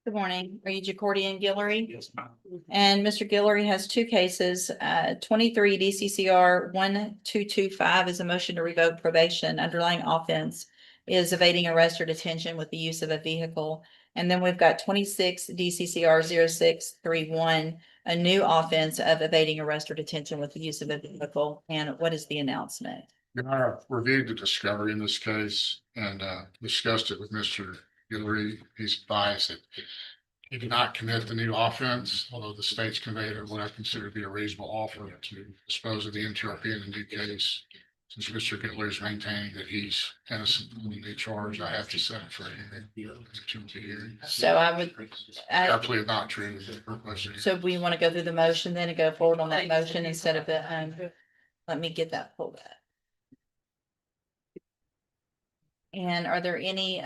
Good morning. Are you Jacordi and Guillory? Yes, ma'am. And Mr. Guillory has two cases. 23 DCCR 1225 is a motion to revoke probation. Underlying offense is evading arrest or detention with the use of a vehicle. And then we've got 26 DCCR 0631, a new offense of evading arrest or detention with the use of a vehicle. And what is the announcement? Your Honor, I've reviewed the discovery in this case and discussed it with Mr. Guillory. He's advised that he did not commit the new offense, although the state's conveyed what I consider to be a reasonable offer to dispose of the NTRP in the new case. Since Mr. Guillory is maintaining that he's innocent of the new charge, I have to set it for hearing. So I would, Absolutely not true. so we want to go through the motion then and go forward on that motion instead of the, let me get that pulled up. And are there any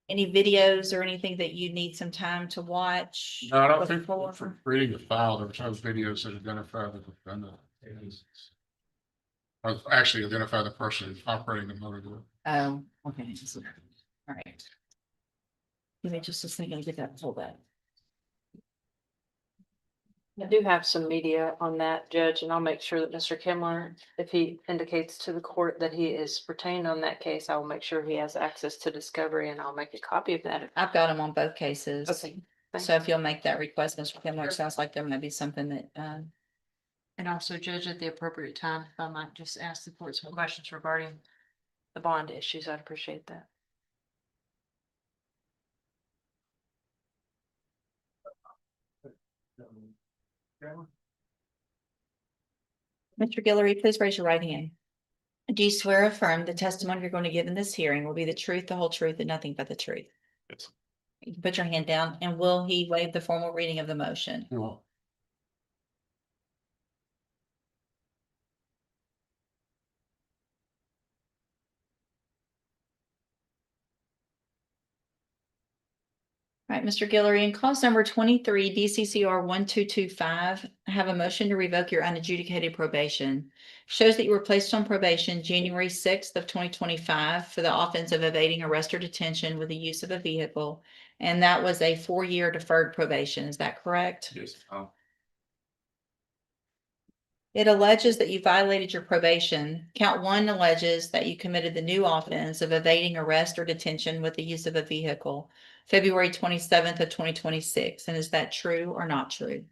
videos or anything that you need some time to watch? No, I don't think before? from reading the file, there was no videos that identify the defendant. Or actually identify the person operating the motor vehicle. Oh, okay. All right. Give me just a second to get that pulled up. I do have some media on that, Judge, and I'll make sure that Mr. Kimler, if he indicates to the court that he is retained on that case, I will make sure he has access to discovery and I'll make a copy of that. I've got them on both cases. Okay. So if you'll make that request, Mr. Kimler, it sounds like there may be something that, And also, Judge, at the appropriate time, if I might just ask the court some questions regarding the bond issues, I'd appreciate that. Mr. Guillory, please raise your right hand. Do you swear or affirm the testimony you're going to give in this hearing will be the truth, the whole truth, and nothing but the truth? Yes. You can put your hand down, and will he waive the formal reading of the motion? Well, All right, Mr. Guillory, in clause number 23, DCCR 1225, I have a motion to revoke your unadjudicated probation. Shows that you were placed on probation January 6th of 2025 for the offense of evading arrest or detention with the use of a vehicle. And that was a 4-year deferred probation. Is that correct? yes. It alleges that you violated your probation. Count 1 alleges that you committed the new offense of evading arrest or detention with the use of a vehicle, February 27th of 2026. And is that true or not true?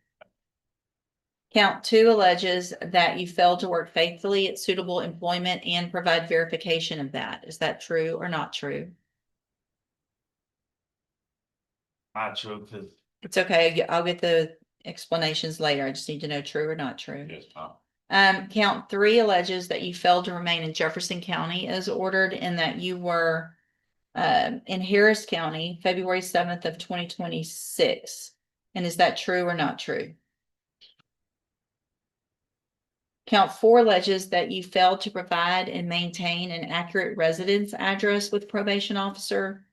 Count 2 alleges that you failed to work faithfully at suitable employment and provide verification of that. Is that true or not true? Not true, because It's okay. I'll get the explanations later. I just need to know true or not true. yes, ma'am. Count 3 alleges that you failed to remain in Jefferson County as ordered and that you were in Harris County, February 7th of 2026. And is that true or not true? Count 4 alleges that you failed to provide and maintain an accurate residence address with probation officer.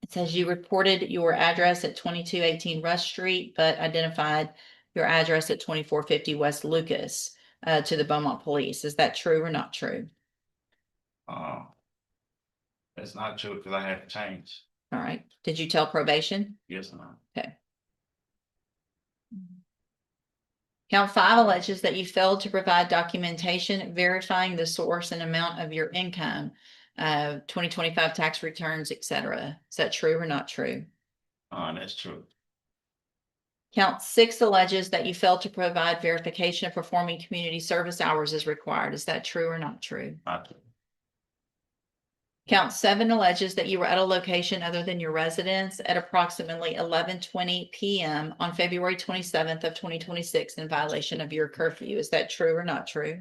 It says you reported your address at 2218 Rush Street, but identified your address at 2450 West Lucas to the Beaumont Police. Is that true or not true? That's not true, because I had to change. All right. Did you tell probation? Yes, ma'am. Okay. Count 5 alleges that you failed to provide documentation verifying the source and amount of your income, 2025 tax returns, etc. Is that true or not true? That's true. Count 6 alleges that you failed to provide verification of performing community service hours as required. Is that true or not true? Not true. Count 7 alleges that you were at a location other than your residence at approximately 11:20 p.m. on February 27th of 2026 in violation of your curfew. Is that true or not true?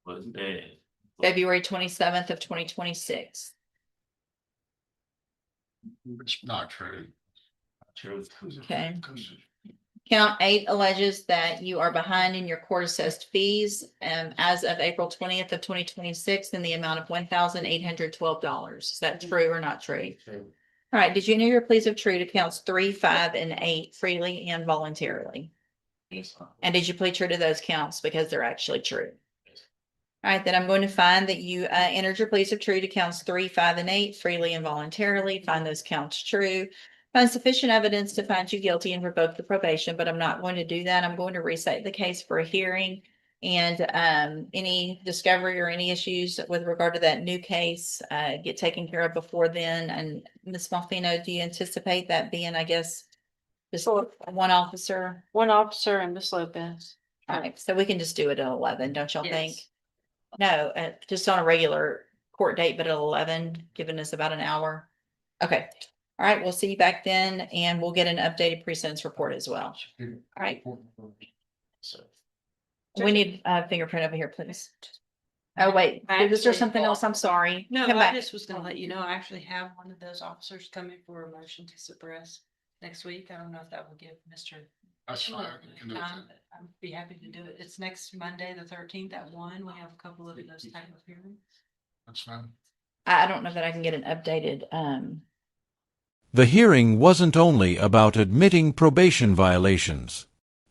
Was dead. February 27th of 2026. It's not true. Not true. Okay. Count 8 alleges that you are behind in your court assessed fees as of April 20th of 2026 in the amount of $1,812. Is that true or not true? All right. Did you enter your pleas of true to counts 3, 5, and 8 freely and voluntarily? Yes, ma'am. And did you plead true to those counts because they're actually true? Yes. All right, then I'm going to find that you entered your pleas of true to counts 3, 5, and 8 freely and voluntarily. Find those counts true. Find sufficient evidence to find you guilty and revoke the probation, but I'm not going to do that. I'm going to reset the case for a hearing. And any discovery or any issues with regard to that new case get taken care of before then. And Ms. Malfino, do you anticipate that being, I guess, just Sure. one officer? One officer and Miss Lopez. All right, so we can just do it at 11, don't y'all think? Yes. No, just on a regular court date, but at 11, giving us about an hour. Okay, all right, we'll see you back then and we'll get an updated pre-sentence report as well. All right, So, we need a fingerprint over here, please. Oh, wait, is there something else? I'm sorry. No, Come I back. just was gonna let you know, I actually have one of those officers coming for a motion to suppress next week. I don't know if that will give Mr. That's fine. we can do that. time, but I'd be happy to do it. It's next Monday, the 13th at 1. We have a couple of those type of hearings. That's fine. I don't know that I can get an updated, The hearing wasn't only about admitting probation violations.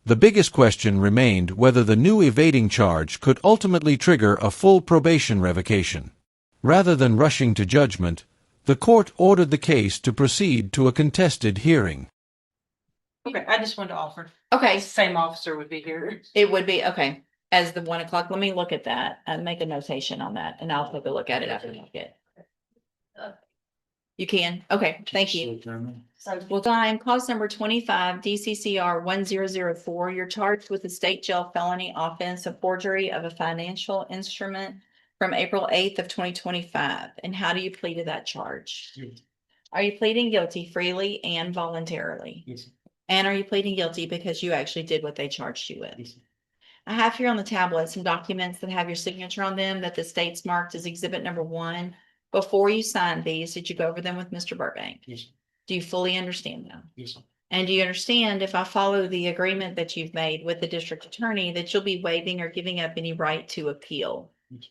The biggest question remained whether the new evading charge could ultimately trigger a full probation revocation. Rather than rushing to judgment, the court ordered the case to proceed to a contested hearing. Okay, I just wanted to offer, okay, same officer would be here. it would be, okay, as the 1 o'clock. Let me look at that and make a notation on that and I'll take a look at it after you get. You can, okay, thank you. Well, time, cause number 25, DCCR 1004, you're charged with a state jail felony offense of forgery of a financial instrument from April 8th of 2025. And how do you plead to that charge? Are you pleading guilty freely and voluntarily? Yes. And are you pleading guilty because you actually did what they charged you with? I have here on the tablet some documents that have your signature on them that the state's marked as exhibit number 1. Before you signed these, did you go over them with Mr. Burbank? Yes. Do you fully understand them? Yes. And do you understand if I follow the agreement that you've made with the district attorney that you'll be waiving or giving up any right to appeal? Yes.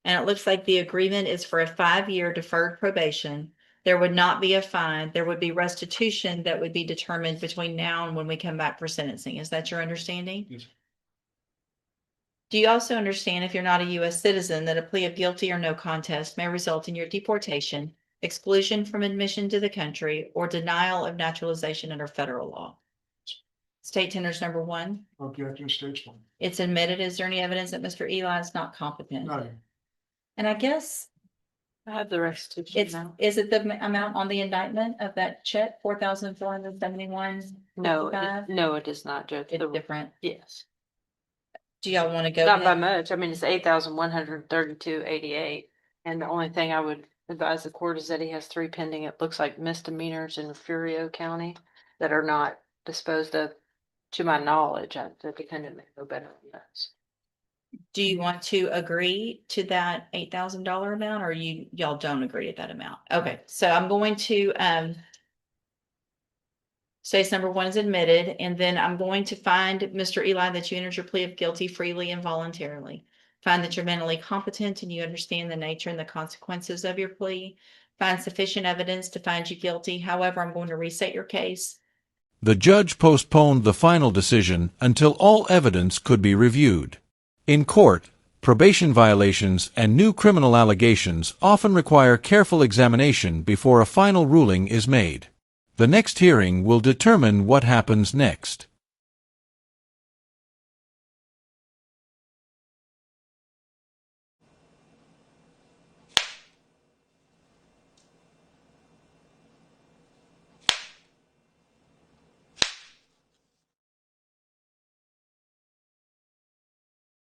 And it looks like the agreement is for a 5-year deferred probation. There would not be a fine. There would be restitution that would be determined between now and when we come back for sentencing. Is that your understanding? Yes. Do you also understand if you're not a U.S. citizen that a plea of guilty or no contest may result in your deportation, exclusion from admission to the country, or denial of naturalization under federal law? State tenders number 1, Objection, states one. it's admitted. Is there any evidence that Mr. Eli is not competent? No. And I guess I have the restitution it's, now. is it the amount on the indictment of that check, 4,471? No, $55? no, it is not, Judge. It's The- different. Yes, Do y'all want to go? not by ahead? much. I mean, it's 8,132.88. And the only thing I would advise the court is that he has 3 pending, it looks like misdemeanors in Furio County that are not disposed of, to my knowledge. The defendant may know better than those. Do you want to agree to that $8,000 amount or y'all don't agree to that amount? Okay, so I'm going to, case number 1 is admitted, and then I'm going to find Mr. Eli that you entered your plea of guilty freely and voluntarily. Find that you're mentally competent and you understand the nature and the consequences of your plea. Find sufficient evidence to find you guilty. However, I'm going to reset your case. The judge postponed the final decision until all evidence could be reviewed. In court, probation violations and new criminal allegations often require careful examination before a final ruling is made. The next hearing will determine what happens next.